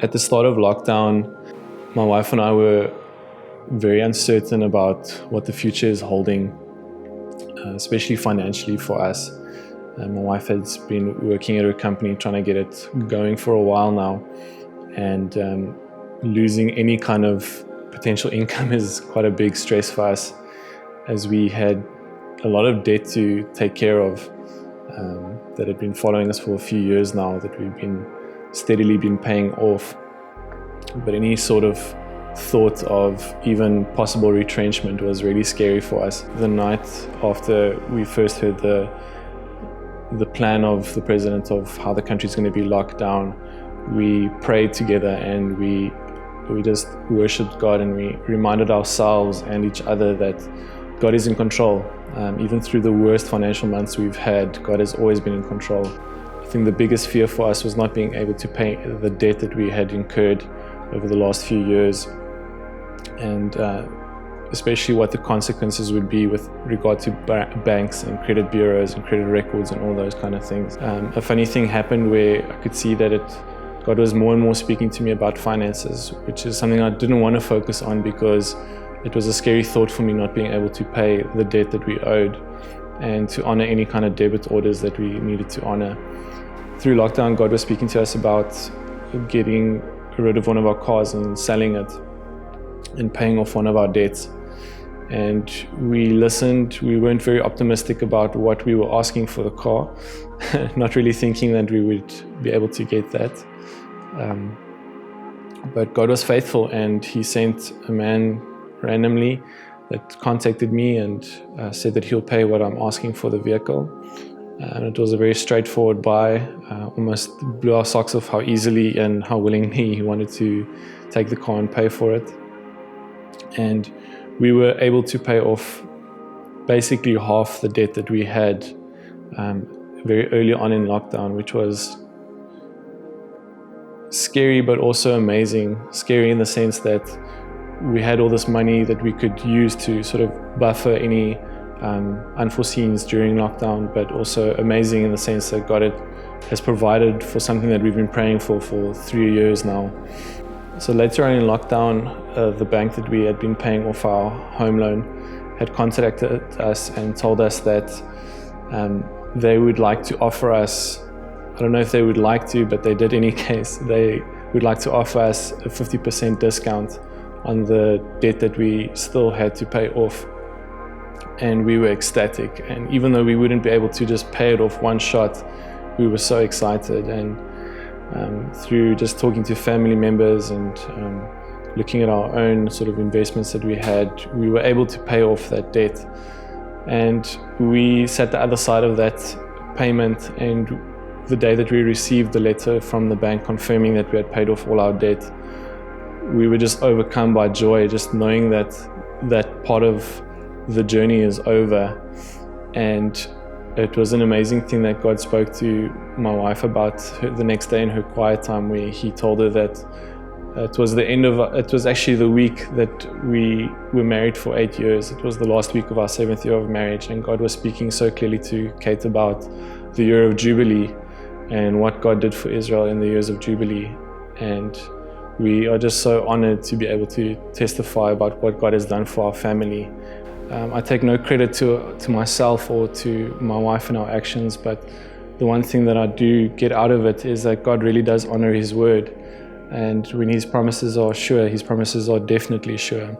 At the start of lockdown, my wife and I were very uncertain about what the future is holding, especially financially for us. My wife has been working at her company trying to get it going for a while now, and losing any kind of potential income is quite a big stress for us, as we had a lot of debt to take care of that had been following us for a few years now, that we've been steadily paying off. But any sort of thought of even possible retrenchment was really scary for us. The night after we first heard the plan of the president of how the country's going to be locked down, we prayed together and we just worshipped God, and we reminded ourselves and each other that God is in control. Even through the worst financial months we've had, God has always been in control. I think the biggest fear for us was not being able to pay the debt that we had incurred over the last few years, and especially what the consequences would be with regard to banks and credit bureaus and credit records and all those kind of things. A funny thing happened where I could see that God was more and more speaking to me about finances, which is something I didn't want to focus on because it was a scary thought for me not being able to pay the debt that we owed and to honor any kind of debit orders that we needed to honor. Through lockdown, God was speaking to us about getting rid of one of our cars and selling it and paying off one of our debts. And we listened. We weren't very optimistic about what we were asking for the car, not really thinking that we would be able to get that. But God was faithful, and He sent a man randomly that contacted me and said that he'll pay what I'm asking for the vehicle. And it was a very straightforward buy. Almost blew our socks off how easily and how willingly he wanted to take the car and pay for it. And we were able to pay off basically half the debt that we had very early on in lockdown, which was scary but also amazing. Scary in the sense that we had all this money that we could use to sort of buffer any unforeseens during lockdown, but also amazing in the sense that God has provided for something that we've been praying for 3 years now. So later on in lockdown, the bank that we had been paying off our home loan had contacted us and told us that they would like to offer us, I don't know if they would like to, but they did in any case, they would like to offer us a 50% discount on the debt that we still had to pay off. And we were ecstatic, and even though we wouldn't be able to just pay it off one shot, we were so excited. And through just talking to family members and looking at our own sort of investments that we had, we were able to pay off that debt. And we sat the other side of that payment, and the day that we received the letter from the bank confirming that we had paid off all our debt, we were just overcome by joy, just knowing that that part of the journey is over. And it was an amazing thing that God spoke to my wife about the next day in her quiet time, where He told her that it was actually the week that we were married for 8 years. It was the last week of our 7th year of marriage, and God was speaking so clearly to Kate about the year of Jubilee and what God did for Israel in the years of Jubilee. And we are just so honored to be able to testify about what God has done for our family. I take no credit to myself or to my wife and our actions, but the one thing that I do get out of it is that God really does honor His word. And when His promises are sure, His promises are definitely sure.